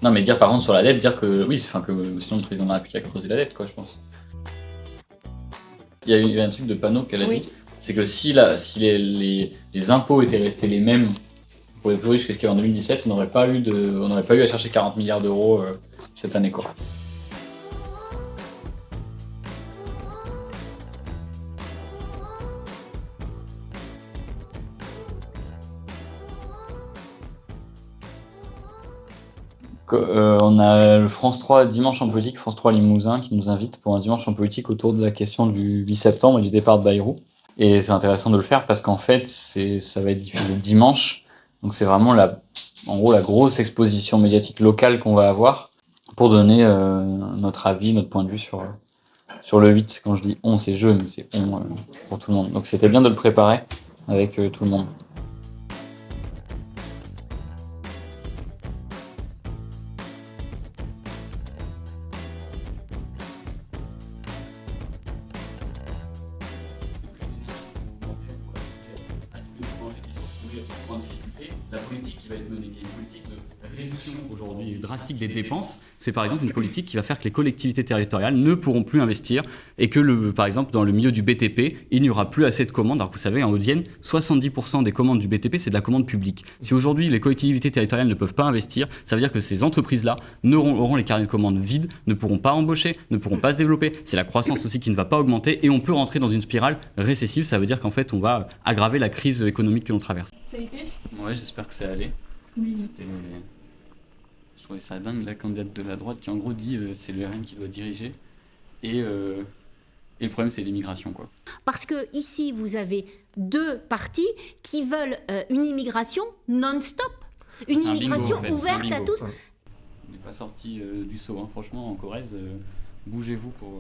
Non, mais dire par contre sur la dette, dire que oui, enfin que sinon le président de la République a creusé la dette, quoi, je pense. Il y a un truc de Panot qu'elle a Oui. dit, c'est que si les impôts étaient restés les mêmes pour les plus riches que ce qu'il y avait en 2017, on n'aurait pas eu à chercher 40 milliards d'euros cette année, quoi. On a le France 3 Dimanche en politique, France 3 Limousin, qui nous invite pour un dimanche en politique autour de la question du 8 septembre et du départ de Bayrou. Et c'est intéressant de le faire parce qu'en fait, ça va être diffusé dimanche. Donc c'est vraiment en gros la grosse exposition médiatique locale qu'on va avoir pour donner notre avis, notre point de vue sur le 8. Quand je dis on, c'est je, mais c'est on pour tout le monde. Donc c'était bien de le préparer avec tout le monde. La politique qui va être menée, qui est une politique de réduction aujourd'hui drastique des dépenses, c'est par exemple une politique qui va faire que les collectivités territoriales ne pourront plus investir et que, par exemple, dans le milieu du BTP, il n'y aura plus assez de commandes. Alors que vous savez, en Haute-Vienne, 70% des commandes du BTP, c'est de la commande publique. Si aujourd'hui les collectivités territoriales ne peuvent pas investir, ça veut dire que ces entreprises-là auront les carnets de commandes vides, ne pourront pas embaucher, ne pourront pas se développer. C'est la croissance aussi qui ne va pas augmenter et on peut rentrer dans une spirale récessive. Ça veut dire qu'en fait, on va aggraver la crise économique que l'on traverse. Ça a été ? Ouais, j'espère que c'est allé. Oui. Je trouvais ça dingue, la candidate de la droite qui en gros dit c'est le RN qui doit diriger et le problème c'est l'immigration, quoi. Parce que ici vous avez deux partis qui veulent une immigration non-stop, une C'est un immigration bingo, en fait, ouverte c'est un à bingo. tous. On n'est pas sorti du saut, hein. Franchement en Corrèze, bougez-vous pour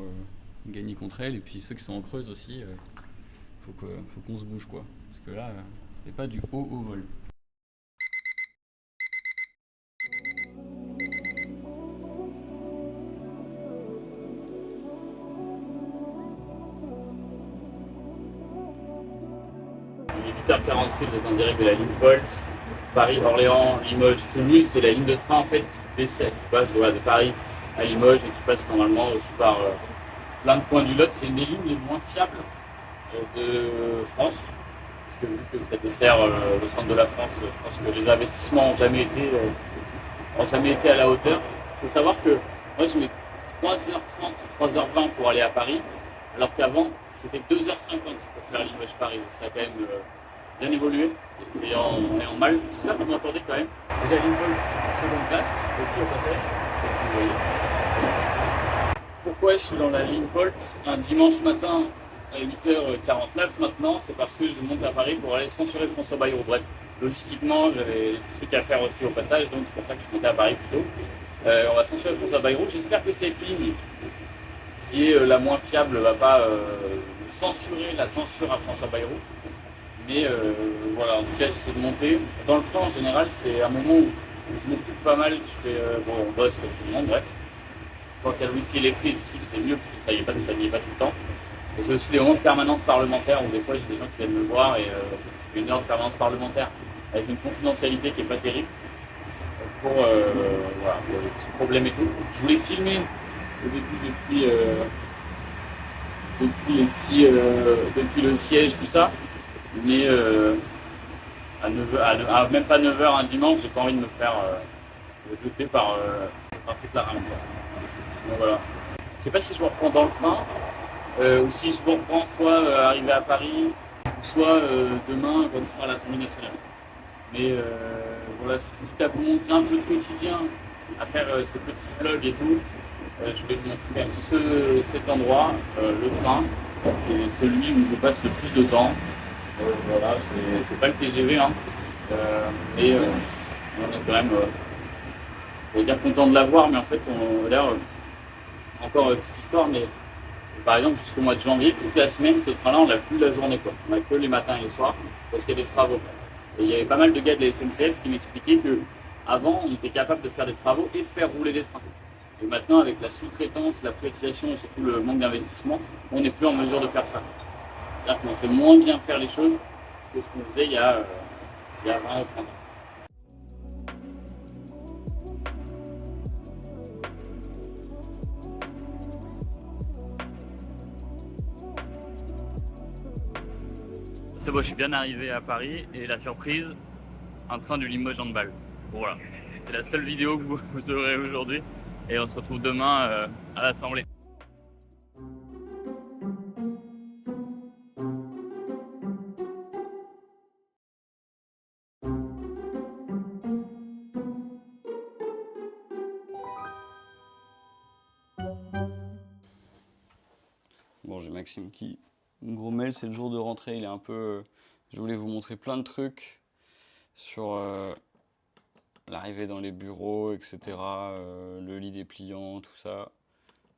gagner contre elle et puis ceux qui sont en Creuse aussi, faut qu'on se bouge, quoi. Parce que là, c'était pas du haut au vol. Il est 8h48, vous êtes en direct de la ligne Bolt, Paris, Orléans, Limoges, Toulouse. C'est la ligne de train en fait qui passe de Paris à Limoges et qui passe normalement aussi par plein de points du Lot. C'est une des lignes les moins fiables de France. Parce que vu que ça dessert le centre de la France, je pense que les investissements n'ont jamais été à la hauteur. Il faut savoir que moi je mets 3h30, 3h20 pour aller à Paris, alors qu'avant c'était 2h50 pour faire Limoges-Paris. Donc ça a quand même bien évolué et en mal. J'espère que vous m'entendez quand même. Déjà Lincoln, seconde classe, aussi au passage, je sais pas si vous voyez. Pourquoi je suis dans la ligne Bolt un dimanche matin à 8h49 maintenant? C'est parce que je monte à Paris pour aller censurer François Bayrou. Bref, logistiquement, j'avais des trucs à faire aussi au passage, donc c'est pour ça que je suis monté à Paris plus tôt. On va censurer François Bayrou. J'espère que cette ligne, qui est la moins fiable, ne va pas censurer la censure à François Bayrou. Mais voilà, en tout cas, j'essaie de monter. Dans le train, en général, c'est un moment où je m'occupe pas mal. Je fais, on bosse comme tout le monde, bref. Quand il y a le wifi et les prises ici, c'est mieux parce que ça n'y est pas tout le temps. Et c'est aussi des moments de permanence parlementaire où des fois j'ai des gens qui viennent me voir et je fais une heure de permanence parlementaire avec une confidentialité qui n'est pas terrible pour les petits problèmes et tout. Je voulais filmer au début depuis le siège, tout ça, mais même pas 9h un dimanche, j'ai pas envie de me faire jeter par toute la rame. Donc voilà. Je sais pas si je vous reprends dans le train. Ou si je vous reprends soit arrivé à Paris, soit demain quand on sera à l'Assemblée nationale. Mais voilà, c'est quitte à vous montrer un peu de quotidien, à faire ces petits vlogs et tout. Je vais vous montrer quand même cet endroit, le train, qui est celui où je passe le plus de temps. Voilà, c'est pas le TGV, hein. Et on est quand même, on va dire content de l'avoir, mais en fait on a l'air, encore petite histoire, mais par exemple, jusqu'au mois de janvier, toute la semaine, ce train-là, on l'a plus la journée, quoi. On l'a que les matins et les soirs, parce qu'il y a des travaux. Et il y avait pas mal de gars de la SNCF qui m'expliquaient qu'avant, on était capable de faire des travaux et de faire rouler des trains. Et maintenant, avec la sous-traitance, la privatisation et surtout le manque d'investissement, on n'est plus en mesure de faire ça. C'est-à-dire qu'on sait moins bien faire les choses que ce qu'on faisait il y a 20 ou 30 ans. C'est bon, je suis bien arrivé à Paris et la surprise, un train du Limoges Handball. Bon, voilà, c'est la seule vidéo que vous aurez aujourd'hui et on se retrouve demain à l'Assemblée. Bon, j'ai Maxime qui gros mail, c'est le jour de rentrée, il est un peu... je voulais vous montrer plein de trucs sur l'arrivée dans les bureaux, etc. Le lit dépliant, tout ça.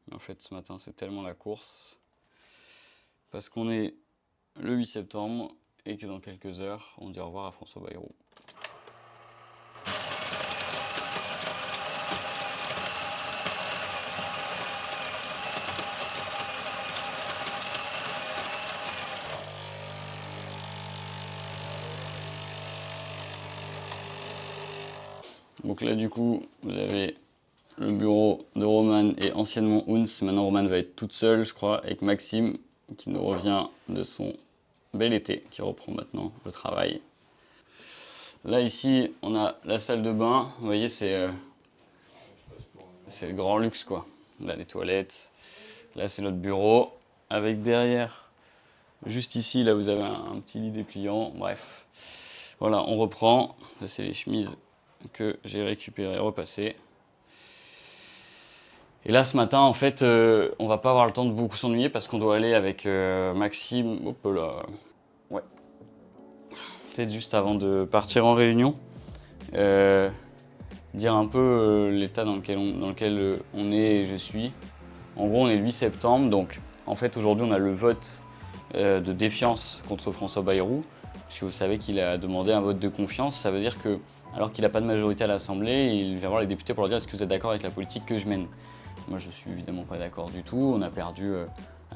Mais en fait, ce matin, c'est tellement la course. Parce qu'on est le 8 septembre et que dans quelques heures, on dit au revoir à François Bayrou. Donc là, du coup, vous avez le bureau de Roman et anciennement Ouns. Maintenant, Roman va être toute seule, je crois, avec Maxime, qui nous revient de son bel été, qui reprend maintenant le travail. Là, ici, on a la salle de bain. Vous voyez, c'est le grand luxe, quoi. Là, les toilettes. Là, c'est notre bureau. Avec derrière, juste ici, là, vous avez un petit lit dépliant. Bref. Voilà, on reprend. Ça, c'est les chemises que j'ai récupérées, repassées. Et là, ce matin, en fait, on va pas avoir le temps de beaucoup s'ennuyer parce qu'on doit aller avec Maxime. Hop là. Ouais. Peut-être juste avant de partir en réunion, dire un peu l'état dans lequel on est et je suis. En gros, on est le 8 septembre, donc en fait, aujourd'hui, on a le vote de défiance contre François Bayrou. Puisque vous savez qu'il a demandé un vote de confiance, ça veut dire que, alors qu'il n'a pas de majorité à l'Assemblée, il vient voir les députés pour leur dire est-ce que vous êtes d'accord avec la politique que je mène. Moi, je suis évidemment pas d'accord du tout. On a perdu,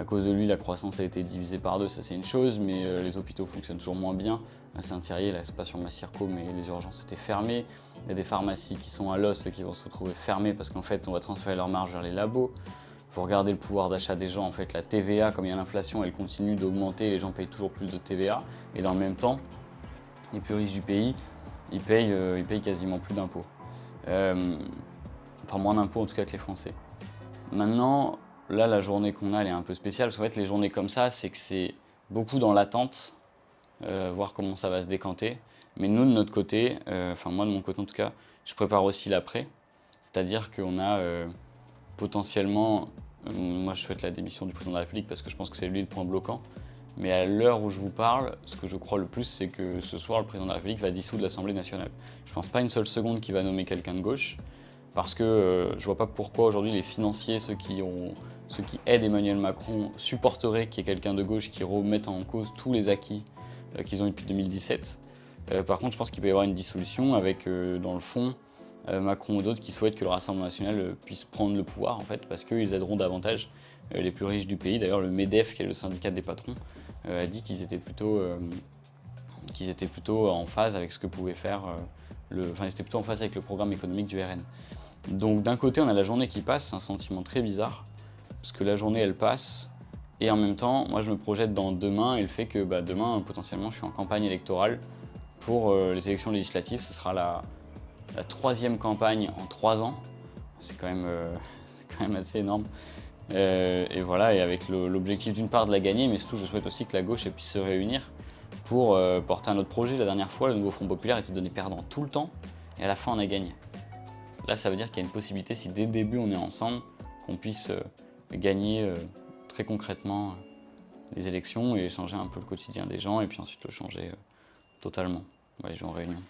à cause de lui, la croissance a été divisée par 2, ça c'est une chose, mais les hôpitaux fonctionnent toujours moins bien. À Saint-Thierry, là, c'est pas sur Massirco, mais les urgences étaient fermées. Il y a des pharmacies qui sont à l'os et qui vont se retrouver fermées parce qu'en fait, on va transférer leur marge vers les labos. Faut regarder le pouvoir d'achat des gens. En fait, la TVA, comme il y a l'inflation, elle continue d'augmenter. Les gens payent toujours plus de TVA. Et dans le même temps, les plus riches du pays, ils payent quasiment plus d'impôts. Enfin, moins d'impôts en tout cas que les Français. Maintenant, là, la journée qu'on a, elle est un peu spéciale. Parce qu'en fait, les journées comme ça, c'est que c'est beaucoup dans l'attente, voir comment ça va se décanter. Mais nous, de notre côté, enfin moi de mon côté en tout cas, je prépare aussi l'après. C'est-à-dire qu'on a potentiellement, moi je souhaite la démission du président de la République parce que je pense que c'est lui le point bloquant. Mais à l'heure où je vous parle, ce que je crois le plus, c'est que ce soir, le président de la République va dissoudre l'Assemblée nationale. Je ne pense pas une seule seconde qu'il va nommer quelqu'un de gauche, parce que je ne vois pas pourquoi aujourd'hui les financiers, ceux qui aident Emmanuel Macron, supporteraient qu'il y ait quelqu'un de gauche qui remette en cause tous les acquis qu'ils ont eu depuis 2017. Par contre, je pense qu'il peut y avoir une dissolution avec, dans le fond, Macron ou d'autres qui souhaitent que le Rassemblement national puisse prendre le pouvoir, en fait, parce qu'ils aideront davantage les plus riches du pays. D'ailleurs, le MEDEF, qui est le syndicat des patrons, a dit qu'ils étaient plutôt en phase avec ce que pouvait faire ils étaient plutôt en phase avec le programme économique du RN. Donc d'un côté, on a la journée qui passe, c'est un sentiment très bizarre, parce que la journée, elle passe, et en même temps, moi, je me projette dans demain, et le fait que demain, potentiellement, je suis en campagne électorale pour les élections législatives. Ce sera la 3e campagne en 3 ans. C'est quand même assez énorme. Et voilà, et avec l'objectif d'une part de la gagner, mais surtout je souhaite aussi que la gauche puisse se réunir pour porter un autre projet. La dernière fois, le nouveau Front Populaire était donné perdant tout le temps, et à la fin on a gagné. Là, ça veut dire qu'il y a une possibilité, si dès le début on est ensemble, qu'on puisse gagner très concrètement les élections et changer un peu le quotidien des gens, et puis ensuite le changer totalement. Ouais, je vais en réunion.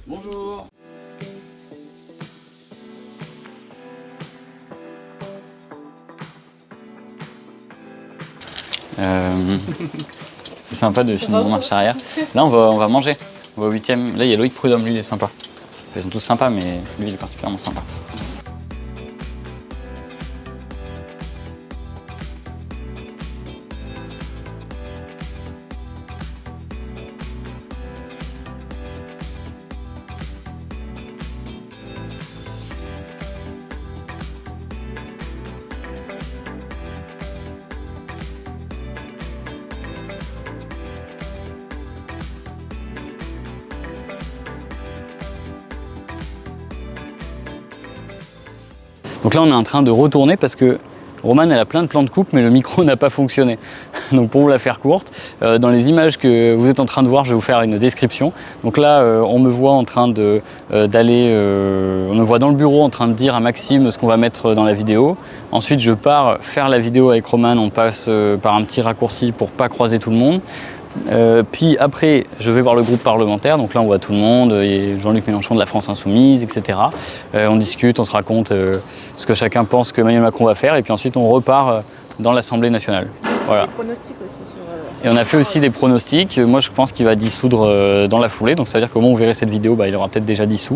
Bonjour. C'est sympa de filmer en marche arrière. Là, on va manger. On va au 8e. Là, il y a Loïc Prudhomme, lui, il est sympa. Ils sont tous sympas, mais lui, il est particulièrement sympa. Donc là, on est en train de retourner parce que Romane, elle a plein de plans de coupe, mais le micro n'a pas fonctionné. Donc pour vous la faire courte, dans les images que vous êtes en train de voir, je vais vous faire une description. Donc là, on me voit en train d'aller, on me voit dans le bureau en train de dire à Maxime ce qu'on va mettre dans la vidéo. Ensuite, je pars faire la vidéo avec Romane, on passe par un petit raccourci pour pas croiser tout le monde. Puis après, je vais voir le groupe parlementaire, donc là on voit tout le monde, et Jean-Luc Mélenchon de la France Insoumise, etc. On discute, on se raconte ce que chacun pense que Emmanuel Macron va faire, et puis ensuite on repart dans l'Assemblée nationale. Voilà. Des pronostics aussi sur... Et on a fait aussi des pronostics. Moi je pense qu'il va dissoudre dans la foulée, donc ça veut dire qu'au moment où vous verrez cette vidéo, il aura peut-être déjà dissous.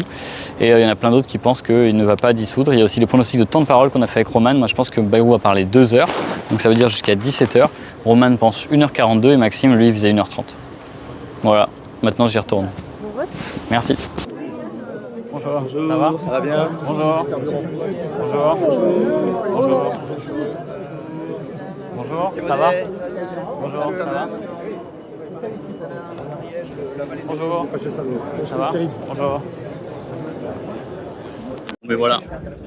Et il y en a plein d'autres qui pensent qu'il ne va pas dissoudre. Il y a aussi les pronostics de temps de parole qu'on a fait avec Romane. Moi je pense que Bayrou va parler 2 heures, donc ça veut dire jusqu'à 17h. Romane pense 1h42 et Maxime, lui, faisait 1h30. Voilà, maintenant j'y retourne. Bon vote. Merci. Bonjour, ça va? Ça va bien? Bonjour. Bonjour. Bonjour. Bonjour, ça va? Bonjour, ça va? Bonjour. Ça va? Bonjour. Mais voilà,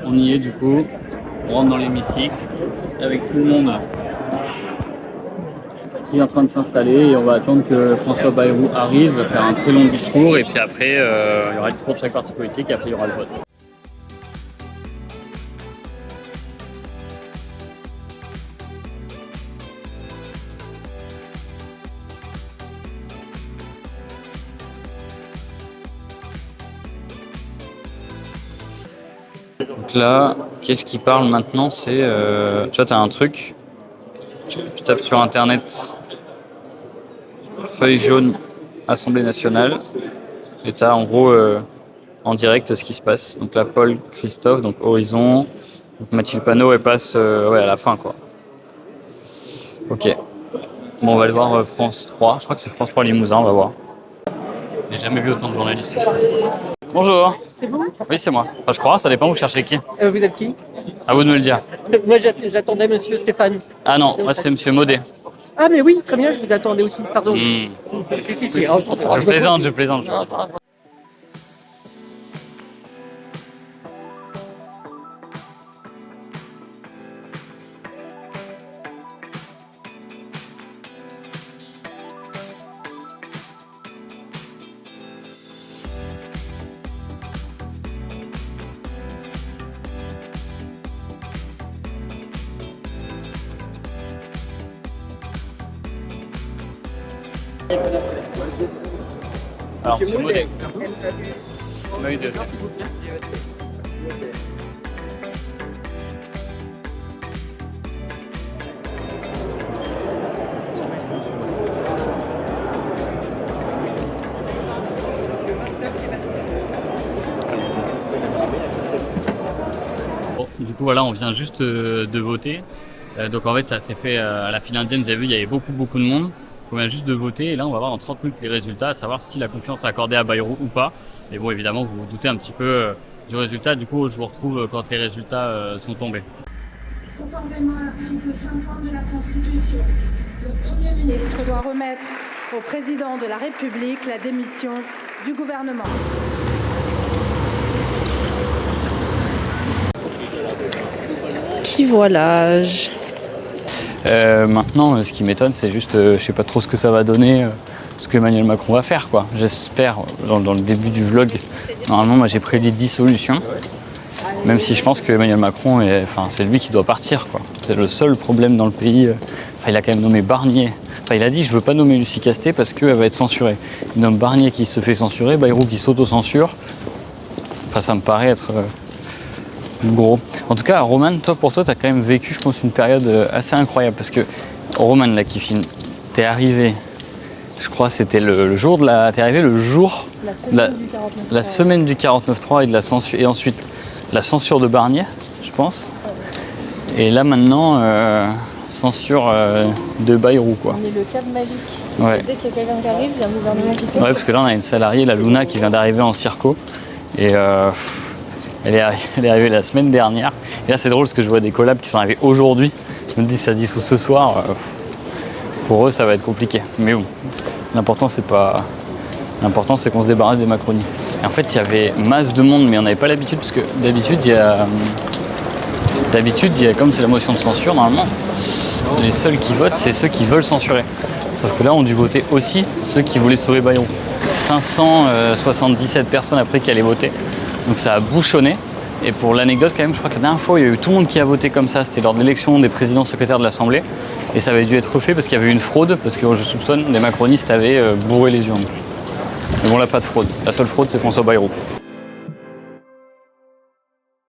on y est du coup. On rentre dans l'hémicycle avec tout le monde qui est en train de s'installer et on va attendre que François Bayrou arrive, va faire un très long discours et puis après il y aura le discours de chaque parti politique et après il y aura le vote. Donc là, qu'est-ce qui parle maintenant? C'est, tu vois, tu as un truc, tu tapes sur internet, feuille jaune, Assemblée nationale, et tu as en gros en direct ce qui se passe. Donc là, Paul Christophe, donc Horizon, donc Mathilde Panot, elle passe à la fin quoi. Ok. Bon, on va aller voir France 3, je crois que c'est France 3 Limousin, on va voir. J'ai jamais vu autant de journalistes. Bonjour. C'est vous? Oui, c'est moi. Enfin, je crois, ça dépend, vous cherchez qui? Vous êtes qui? À vous de me le dire. Moi j'attendais monsieur Stéphane. Ah non, moi c'est monsieur Maudet. Ah mais oui, très bien, je vous attendais aussi, pardon. Hmm. Si. Je plaisante, je plaisante. Alors, monsieur Maudet. Maudet. Bon, du coup, voilà, on vient juste de voter. Donc en fait, ça s'est fait à la file indienne, vous avez vu, il y avait beaucoup de monde. On vient juste de voter et là on va voir en 30 minutes les résultats, à savoir si la confiance est accordée à Bayrou ou pas. Et bon, évidemment, vous vous doutez un petit peu du résultat, du coup je vous retrouve quand les résultats sont tombés. Conformément à l'article 50 de la Constitution, le Premier ministre doit remettre au Président de la République la démission du gouvernement. Qui voilà. Maintenant, ce qui m'étonne, c'est juste, je sais pas trop ce que ça va donner, ce que Emmanuel Macron va faire, quoi. J'espère, dans le début du vlog, normalement, moi j'ai prédit dissolution, même si je pense que Emmanuel Macron, c'est lui qui doit partir, quoi. C'est le seul problème dans le pays. Il a quand même nommé Barnier. Il a dit, je veux pas nommer Lucie Castet parce qu'elle va être censurée. Il nomme Barnier qui se fait censurer, Bayrou qui s'auto-censure. Ça me paraît être gros. En tout cas, Romane, pour toi, tu as quand même vécu, je pense, une période assez incroyable. Parce que Romane, là, qui filme, t'es arrivé, je crois, c'était le jour de la. T'es arrivé le jour. La semaine du 49.3 et de la censure. Et ensuite, la censure de Barnier, je pense. Et là, maintenant, censure de Bayrou, quoi. On est le cas de Malik. Ouais. Dès qu'il y a quelqu'un qui arrive, il y a un gouvernement qui tombe. Ouais, parce que là, on a une salariée, la Luna, qui vient d'arriver en circo. Et elle est arrivée la semaine dernière. Et là, c'est drôle parce que je vois des collabs qui sont arrivés aujourd'hui. Je me dis, ça dissout ce soir. Pour eux, ça va être compliqué. Mais bon, l'important, c'est pas. L'important, c'est qu'on se débarrasse des macronistes. Et en fait, il y avait masse de monde, mais on n'avait pas l'habitude, parce que d'habitude, il y a D'habitude, comme c'est la motion de censure, normalement, les seuls qui votent, c'est ceux qui veulent censurer. Sauf que là, on a dû voter aussi ceux qui voulaient sauver Bayrou. 577 personnes après qui allaient voter. Donc ça a bouchonné. Et pour l'anecdote, quand même, je crois que la dernière fois, il y a eu tout le monde qui a voté comme ça. C'était lors de l'élection des présidents secrétaires de l'Assemblée. Et ça avait dû être refait parce qu'il y avait eu une fraude, parce que je soupçonne des macronistes avaient bourré les urnes. Mais bon, là, pas de fraude. La seule fraude, c'est François Bayrou.